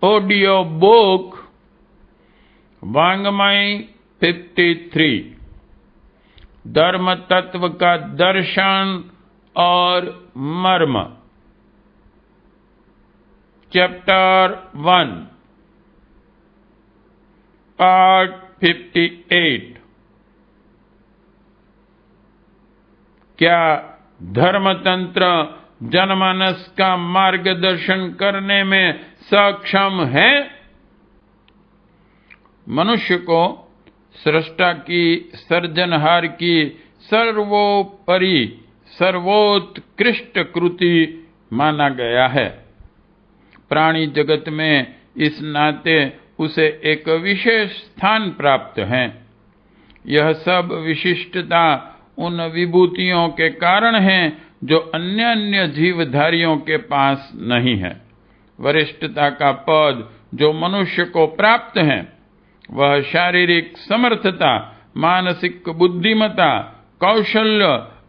Audio book वांग्मय 53 धर्म तत्व का दर्शन और मर्म। Chapter 1 part 58। क्या धर्मतंत्र जनमानस का मार्गदर्शन करने में सक्षम है? मनुष्य को सृष्टा की सृजनहार की सर्वोपरि सर्वोत्कृष्ट कृति माना गया है। प्राणी जगत में इस नाते उसे एक विशेष स्थान प्राप्त है। यह सब विशिष्टता उन विभूतियों के कारण है जो अन्य अन्य जीवधारियों के पास नहीं है। वरिष्ठता का पद जो मनुष्य को प्राप्त है वह शारीरिक समर्थता, मानसिक बुद्धिमत्ता, कौशल्य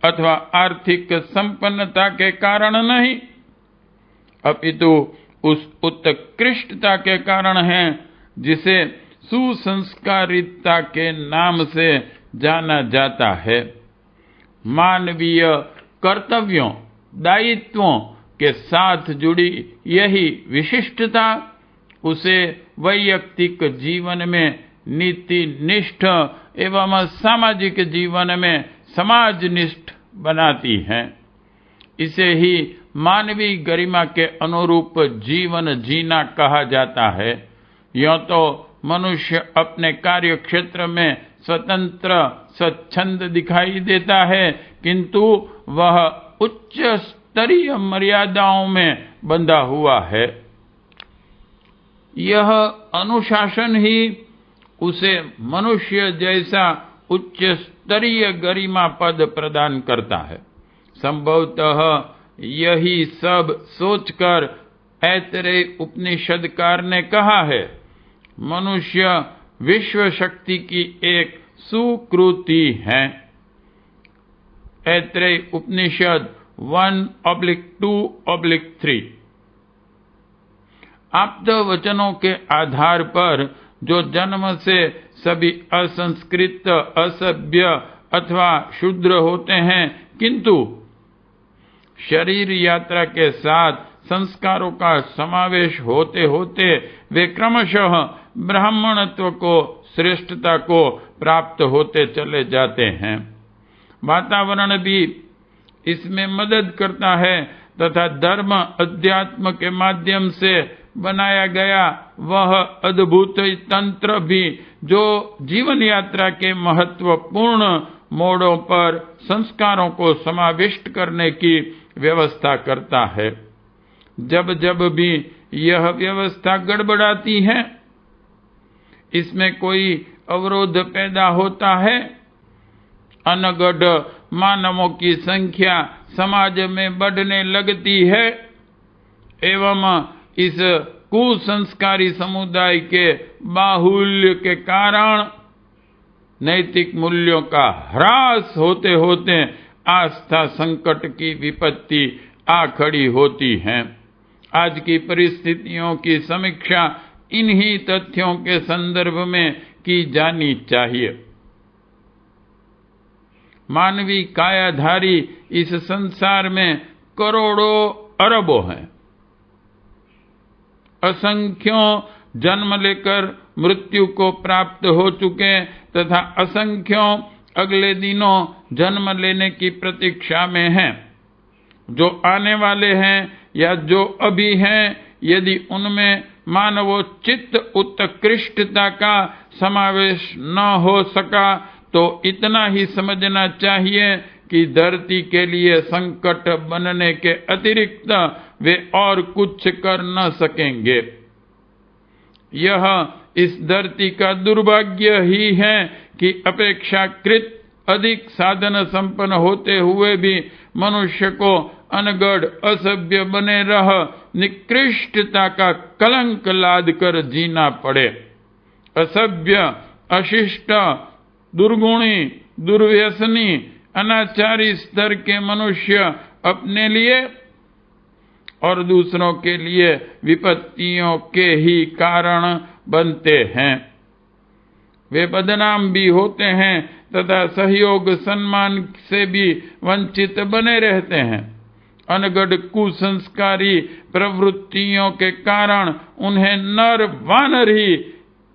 अथवा आर्थिक संपन्नता के कारण नहीं, अपितु उस उत्कृष्टता के कारण है जिसे सुसंस्कारिता के नाम से जाना जाता है। मानवीय कर्तव्यों, दायित्वों के साथ जुड़ी यही विशिष्टता उसे वैयक्तिक जीवन में नीति निष्ठ एवं सामाजिक जीवन में समाजनिष्ठ बनाती है। इसे ही मानवीय गरिमा के अनुरूप जीवन जीना कहा जाता है। यूं तो मनुष्य अपने कार्य क्षेत्र में स्वतंत्र स्वच्छंद दिखाई देता है, किंतु वह उच्च स्तरीय मर्यादाओं में बंधा हुआ है। यह अनुशासन ही उसे मनुष्य जैसा उच्च स्तरीय गरिमा पद प्रदान करता है। संभवतः यही सब सोचकर ऐतरेय उपनिषदकार ने कहा है, मनुष्य विश्व शक्ति की एक सुकृति है। ऐतरेय उपनिषद 1/2/3। आप्त वचनों के आधार पर जो जन्म से सभी असंस्कृत, असभ्य अथवा शूद्र होते हैं, किंतु शरीर यात्रा के साथ संस्कारों का समावेश होते होते वे क्रमशः ब्राह्मणत्व को, श्रेष्ठता को प्राप्त होते चले जाते हैं। वातावरण भी इसमें मदद करता है तथा धर्म अध्यात्म के माध्यम से बनाया गया वह अद्भुत तंत्र भी जो जीवन यात्रा के महत्वपूर्ण मोड़ों पर संस्कारों को समाविष्ट करने की व्यवस्था करता है। जब जब भी यह व्यवस्था गड़बड़ाती है, इसमें कोई अवरोध पैदा होता है, अनगढ़ मानवों की संख्या समाज में बढ़ने लगती है एवं इस कुसंस्कारी समुदाय के बाहुल्य के कारण नैतिक मूल्यों का ह्रास होते होते आस्था संकट की विपत्ति आ खड़ी होती है। आज की परिस्थितियों की समीक्षा इन्हीं तथ्यों के संदर्भ में की जानी चाहिए। मानवीय कायाधारी इस संसार में करोड़ों अरबों हैं। असंख्यों जन्म लेकर मृत्यु को प्राप्त हो चुके तथा असंख्यों अगले दिनों जन्म लेने की प्रतीक्षा में हैं। जो आने वाले हैं या जो अभी हैं, यदि उनमें मानवोचित उत्कृष्टता का समावेश न हो सका तो इतना ही समझना चाहिए कि धरती के लिए संकट बनने के अतिरिक्त वे और कुछ कर न सकेंगे। यह इस धरती का दुर्भाग्य ही है कि अपेक्षाकृत अधिक साधन संपन्न होते हुए भी मनुष्य को अनगढ़ असभ्य बने रह निकृष्टता का कलंक लाद कर जीना पड़े। असभ्य, अशिष्ट, दुर्गुणी, दुर्व्यसनी, अनाचारी स्तर के मनुष्य अपने लिए और दूसरों के लिए विपत्तियों के ही कारण बनते हैं। वे बदनाम भी होते हैं तथा सहयोग सम्मान से भी वंचित बने रहते हैं। अनगढ़ कुसंस्कारी प्रवृत्तियों के कारण उन्हें नर वानर ही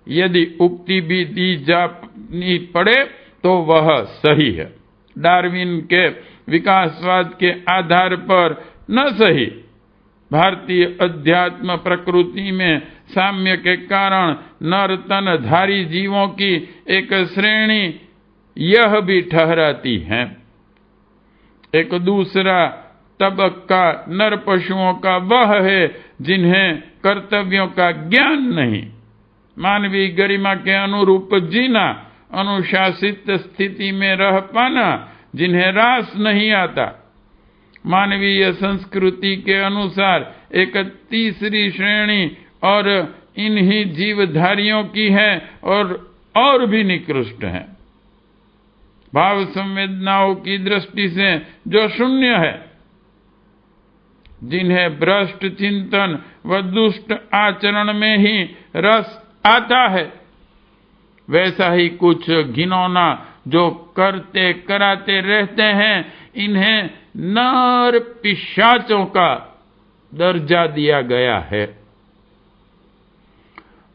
यदि उक्ति भी दी जानी पड़े तो वह सही है। डार्विन के विकासवाद के आधार पर न सही। भारतीय अध्यात्म प्रकृति में साम्य के कारण नर तनधारी जीवों की एक श्रेणी यह भी ठहराती है। एक दूसरा तबक्का नर पशुओं का वह है जिन्हें कर्तव्यों का ज्ञान नहीं, मानवीय गरिमा के अनुरूप जीना, अनुशासित स्थिति में रह पाना, जिन्हें रास नहीं आता। मानवीय संस्कृति के अनुसार एक तीसरी श्रेणी और इन्हीं जीवधारियों की है और भी निकृष्ट है। भाव संवेदनाओं की दृष्टि से जो शून्य है, जिन्हें भ्रष्ट चिंतन व दुष्ट आचरण में ही रस आता है, वैसा ही कुछ घिनौना जो करते कराते रहते हैं, इन्हें नर पिशाचों का दर्जा दिया गया है।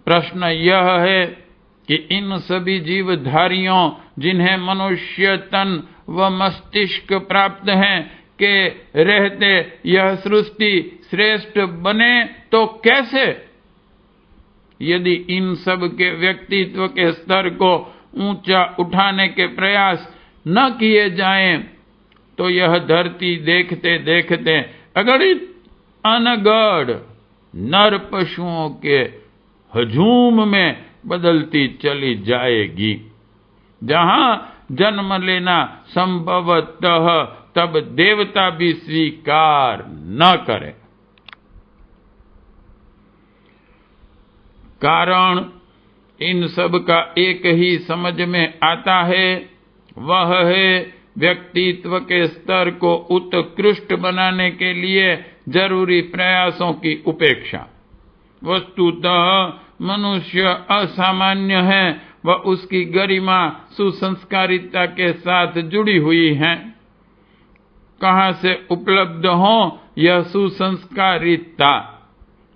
प्रश्न यह है कि इन सभी जीवधारियों जिन्हें मनुष्य तन व मस्तिष्क प्राप्त हैं के रहते यह सृष्टि श्रेष्ठ बने तो कैसे? यदि इन सब के व्यक्तित्व के स्तर को ऊंचा उठाने के प्रयास न किए जाएं, तो यह धरती देखते देखते अगणित अनगढ़ नर पशुओं के हजूम में बदलती चली जाएगी, जहां जन्म लेना संभवतः तब देवता भी स्वीकार न करे। कारण इन सब का एक ही समझ में आता है, वह है व्यक्तित्व के स्तर को उत्कृष्ट बनाने के लिए जरूरी प्रयासों की उपेक्षा। वस्तुतः मनुष्य असामान्य है व उसकी गरिमा सुसंस्कारिता के साथ जुड़ी हुई है। कहां से उपलब्ध हो यह सुसंस्कारिता?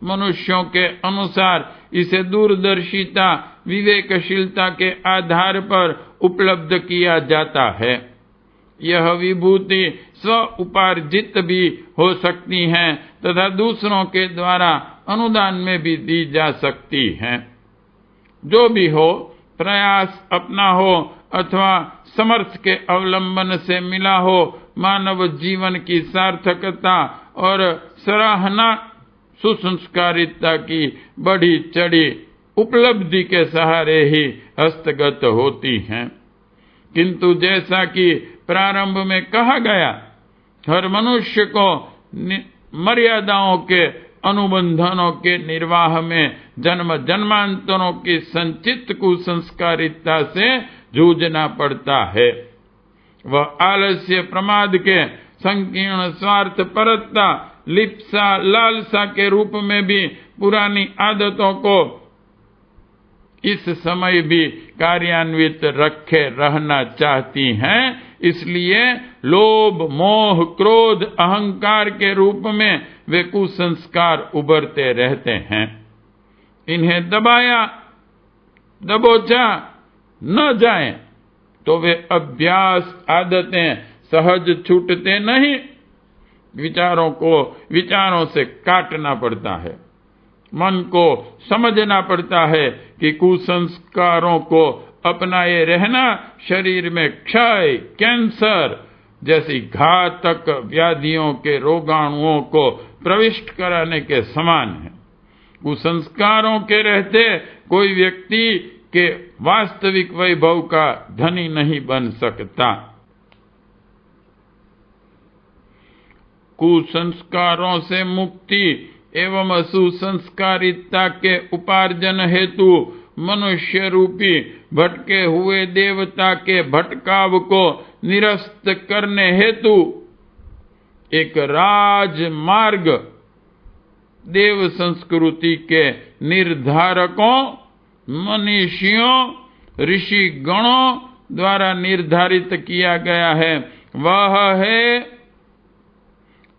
मनुष्यों के अनुसार इसे दूरदर्शिता, विवेकशीलता के आधार पर उपलब्ध किया जाता है। यह विभूति स्व उपार्जित भी हो सकती है तथा दूसरों के द्वारा अनुदान में भी दी जा सकती है। जो भी हो, प्रयास अपना हो अथवा समर्थ के अवलंबन से मिला हो, मानव जीवन की सार्थकता और सराहना सुसंस्कारिता की बढ़ी चढ़ी उपलब्धि के सहारे ही हस्तगत होती हैं। किंतु जैसा कि प्रारंभ में कहा गया, हर मनुष्य को मर्यादाओं के अनुबंधनों के निर्वाह में जन्म जन्मांतरों की संचित कुसंस्कारिता से जूझना पड़ता है। वह आलस्य, प्रमाद के संकीर्ण स्वार्थ परता, लिप्सा, लालसा के रूप में भी पुरानी आदतों को इस समय भी कार्यान्वित रखे रहना चाहती हैं। इसलिए लोभ, मोह, क्रोध, अहंकार के रूप में वे कुसंस्कार उभरते रहते हैं। इन्हें दबोचा न जाए तो वे अभ्यास, आदतें सहज छूटते नहीं। विचारों से काटना पड़ता है। मन को समझना पड़ता है कि कुसंस्कारों को अपनाए रहना शरीर में क्षय, कैंसर जैसी घातक व्याधियों के रोगाणुओं को प्रविष्ट कराने के समान है। कुसंस्कारों के रहते कोई व्यक्ति के वास्तविक वैभव का धनी नहीं बन सकता। कुसंस्कारों से मुक्ति एवं सुसंस्कारिता के उपार्जन हेतु मनुष्य रूपी भटके हुए देवता के भटकाव को निरस्त करने हेतु एक राजमार्ग देव संस्कृति के निर्धारकों, मनीषियों, ऋषि गणों द्वारा निर्धारित किया गया है, वह है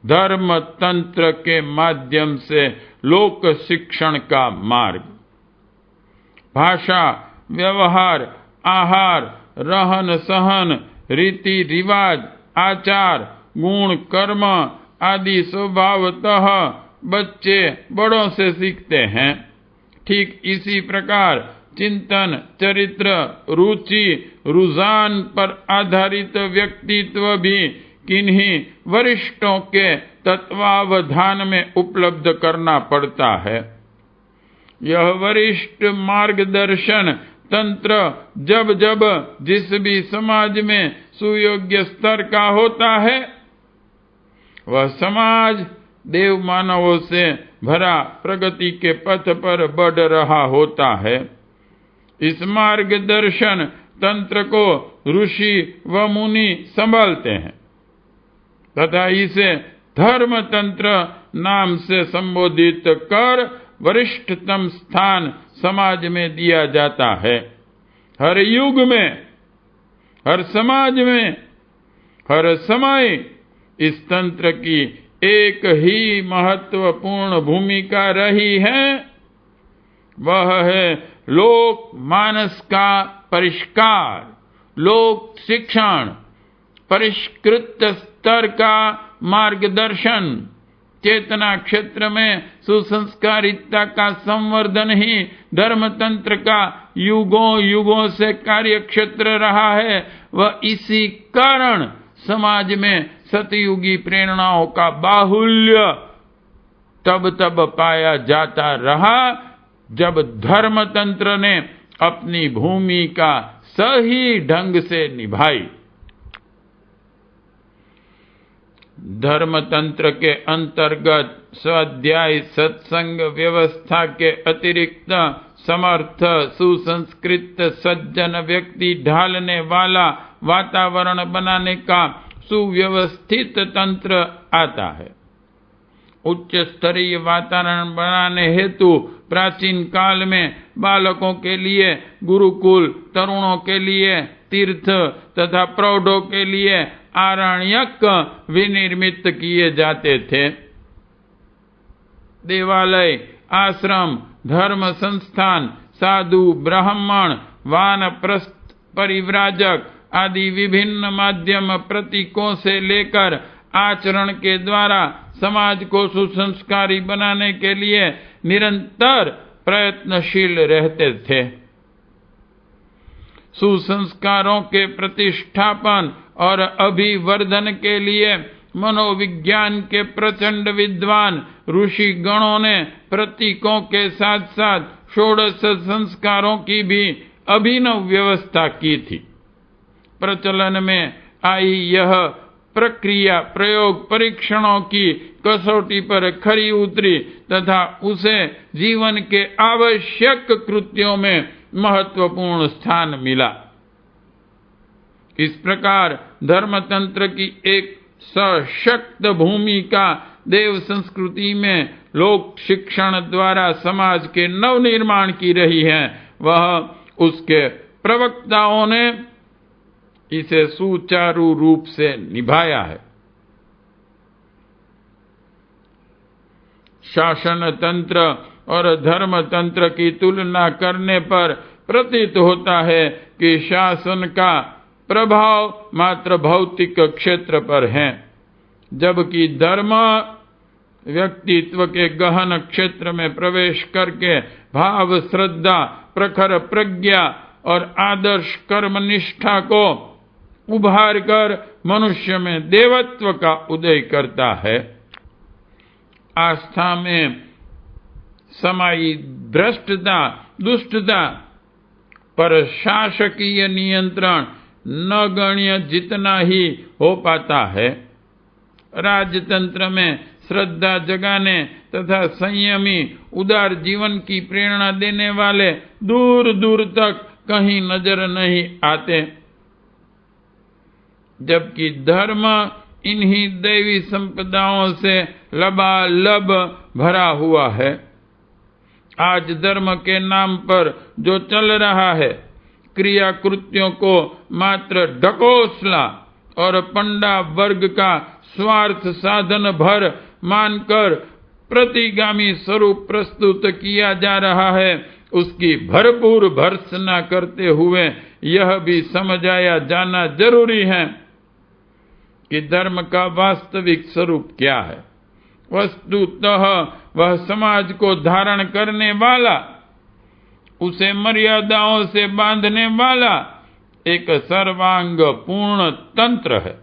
धर्म तंत्र के माध्यम से लोक शिक्षण का मार्ग। भाषा, व्यवहार, आहार, रहन सहन, रीति रिवाज, आचार, गुण, कर्म आदि स्वभावतः बच्चे बड़ों से सीखते हैं। ठीक इसी प्रकार चिंतन, चरित्र, रुचि, रुझान पर आधारित व्यक्तित्व भी किन्हीं वरिष्ठों के तत्वावधान में उपलब्ध करना पड़ता है। यह वरिष्ठ मार्गदर्शन तंत्र जब जब जिस भी समाज में सुयोग्य स्तर का होता है, वह समाज देव मानवों से भरा प्रगति के पथ पर बढ़ रहा होता है। इस मार्गदर्शन तंत्र को ऋषि व मुनि संभालते हैं तथा इसे धर्म तंत्र नाम से संबोधित कर वरिष्ठतम स्थान समाज में दिया जाता है। हर युग में, हर समाज में, हर समय इस तंत्र की एक ही महत्वपूर्ण भूमिका रही है, वह है लोक मानस का परिष्कार, लोक शिक्षण, परिष्कृत स्तर का मार्गदर्शन, चेतना क्षेत्र में सुसंस्कारिता का संवर्धन ही धर्म तंत्र का युगों युगों से कार्य क्षेत्र रहा है। वह इसी कारण समाज में सतयुगी प्रेरणाओं का बाहुल्य तब तब पाया जाता रहा जब धर्म तंत्र ने अपनी भूमिका सही ढंग से निभाई। धर्म तंत्र के अंतर्गत स्वाध्याय सत्संग व्यवस्था के अतिरिक्त समर्थ सुसंस्कृत सज्जन व्यक्ति ढालने वाला वातावरण बनाने का सुव्यवस्थित तंत्र आता है। उच्च स्तरीय वातावरण बनाने हेतु प्राचीन काल में बालकों के लिए गुरुकुल, तरुणों के लिए तीर्थ तथा प्रौढ़ों के लिए आरण्यक विनिर्मित किए जाते थे। देवालय, आश्रम, धर्म संस्थान, साधु, ब्राह्मण, वानप्रस्थ, परिव्राजक आदि विभिन्न माध्यम प्रतीकों से लेकर आचरण के द्वारा समाज को सुसंस्कारी बनाने के लिए निरंतर प्रयत्नशील रहते थे। सुसंस्कारों के प्रतिष्ठापन और अभिवर्धन के लिए मनोविज्ञान के प्रचंड विद्वान ऋषि गणों ने प्रतीकों के साथ साथ षोडश संस्कारों की भी अभिनव व्यवस्था की थी। प्रचलन में आई यह प्रक्रिया प्रयोग परीक्षणों की कसौटी पर खरी उतरी तथा उसे जीवन के आवश्यक कृत्यों में महत्वपूर्ण स्थान मिला। इस प्रकार धर्मतंत्र की एक सशक्त भूमिका देव संस्कृति में लोक शिक्षण द्वारा समाज के नवनिर्माण की रही है। वह उसके प्रवक्ताओं ने इसे सुचारू रूप से निभाया है। शासन तंत्र और धर्म तंत्र की तुलना करने पर प्रतीत होता है कि शासन का प्रभाव मात्र भौतिक क्षेत्र पर है, जबकि धर्म व्यक्तित्व के गहन क्षेत्र में प्रवेश करके भाव, श्रद्धा, प्रखर प्रज्ञा और आदर्श कर्म निष्ठा को उभार कर मनुष्य में देवत्व का उदय करता है। आस्था में समाई भ्रष्टता, दुष्टता पर शासकीय नियंत्रण नगण्य जितना ही हो पाता है। राजतंत्र में श्रद्धा जगाने तथा संयमी उदार जीवन की प्रेरणा देने वाले दूर दूर तक कहीं नजर नहीं आते, जबकि धर्म इन्हीं दैवी संपदाओं से लबालब भरा हुआ है। आज धर्म के नाम पर जो चल रहा है, क्रिया कृत्यों को मात्र ढकोसला और पंडा वर्ग का स्वार्थ साधन भर मानकर प्रतिगामी स्वरूप प्रस्तुत किया जा रहा है, उसकी भरपूर भर्त्सना करते हुए यह भी समझाया जाना जरूरी है कि धर्म का वास्तविक स्वरूप क्या है। वस्तुतः वह समाज को धारण करने वाला, उसे मर्यादाओं से बांधने वाला एक सर्वांग पूर्ण तंत्र है।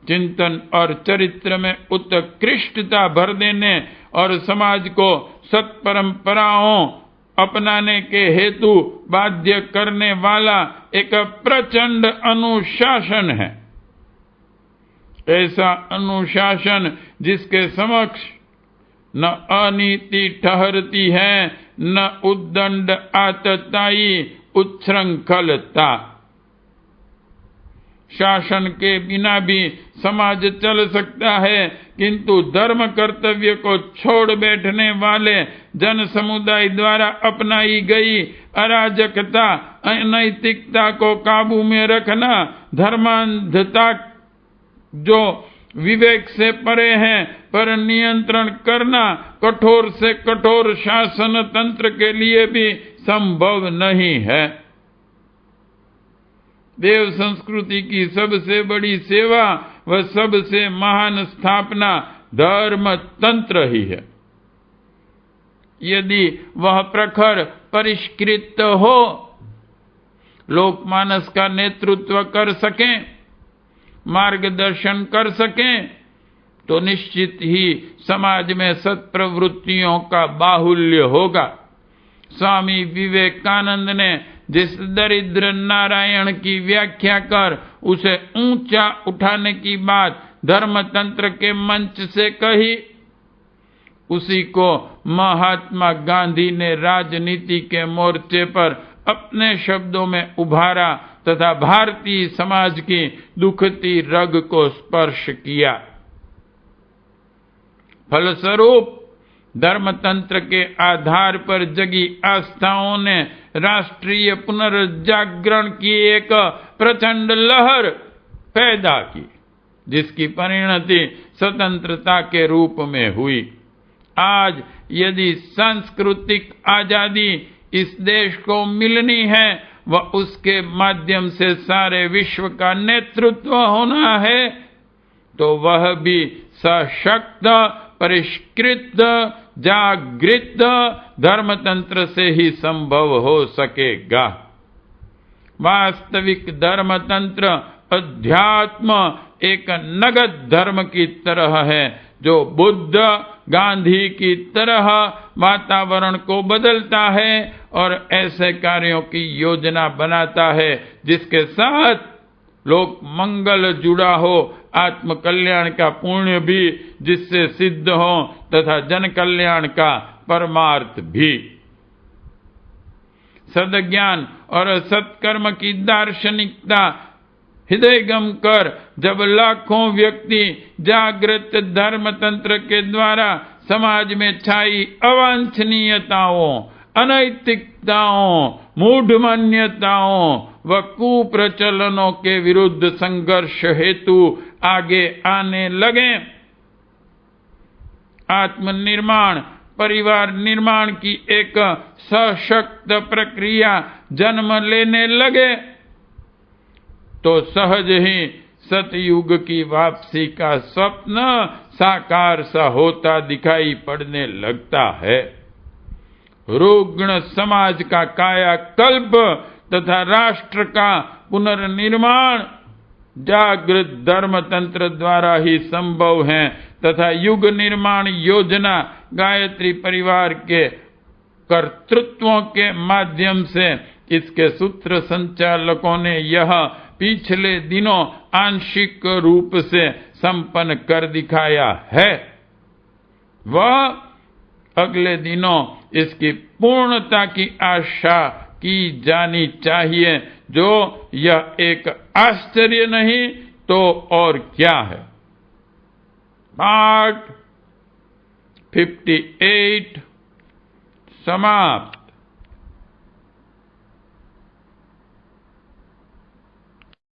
चिंतन और चरित्र में उत्कृष्टता भर देने और समाज को सत्परंपराओं अपनाने के हेतु बाध्य करने वाला एक प्रचंड अनुशासन है। ऐसा अनुशासन जिसके समक्ष न अनीति ठहरती है, न उद्दंड आतताई उच्छृंखलता। शासन के बिना भी समाज चल सकता है, किंतु धर्म कर्तव्य को छोड़ बैठने वाले जन समुदाय द्वारा अपनाई गई अराजकता, अनैतिकता को काबू में रखना, धर्मांधता जो विवेक से परे है पर नियंत्रण करना कठोर से कठोर शासन तंत्र के लिए भी संभव नहीं है। देव संस्कृति की सबसे बड़ी सेवा व सबसे महान स्थापना धर्म तंत्र ही है। यदि वह प्रखर परिष्कृत हो, लोकमानस का नेतृत्व कर सकें, मार्गदर्शन कर सकें, तो निश्चित ही समाज में सत्प्रवृत्तियों का बाहुल्य होगा। स्वामी विवेकानंद ने जिस दरिद्र नारायण की व्याख्या कर उसे ऊंचा उठाने की बात धर्मतंत्र के मंच से कही, उसी को महात्मा गांधी ने राजनीति के मोर्चे पर अपने शब्दों में उभारा तथा भारतीय समाज की दुखती रग को स्पर्श किया। फलस्वरूप धर्मतंत्र के आधार पर जगी आस्थाओं ने राष्ट्रीय पुनर्जागरण की एक प्रचंड लहर पैदा की, जिसकी परिणति स्वतंत्रता के रूप में हुई। आज यदि सांस्कृतिक आजादी इस देश को मिलनी है व उसके माध्यम से सारे विश्व का नेतृत्व होना है, तो वह भी सशक्त, परिष्कृत, जागृत धर्मतंत्र से ही संभव हो सकेगा। वास्तविक धर्मतंत्र अध्यात्म एक नगद धर्म की तरह है, जो बुद्ध, गांधी की तरह वातावरण को बदलता है और ऐसे कार्यों की योजना बनाता है जिसके साथ लोक मंगल जुड़ा हो, आत्म कल्याण का पुण्य भी जिससे सिद्ध हो तथा जन कल्याण का परमार्थ भी। सद्ज्ञान और सत्कर्म की दार्शनिकता हृदयगम कर जब लाखों व्यक्ति जागृत धर्मतंत्र के द्वारा समाज में छाई अवांछनीयताओं, अनैतिकताओं, मूढ़मान्यताओं व कुप्रचलनों के विरुद्ध संघर्ष हेतु आगे आने लगे, आत्मनिर्माण, परिवार निर्माण की एक सशक्त प्रक्रिया जन्म लेने लगे, तो सहज ही सतयुग की वापसी का स्वप्न साकार सा होता दिखाई पड़ने लगता है। रुग्ण समाज का कायाकल्प तथा राष्ट्र का पुनर्निर्माण जागृत धर्मतंत्र द्वारा ही संभव है तथा युग निर्माण योजना गायत्री परिवार के कर्तृत्वों के माध्यम से इसके सूत्र संचालकों ने यह पिछले दिनों आंशिक रूप से संपन्न कर दिखाया है। वह अगले दिनों इसकी पूर्णता की आशा की जानी चाहिए, जो यह एक आश्चर्य नहीं, तो और क्या है। पाठ 58 समाप्त।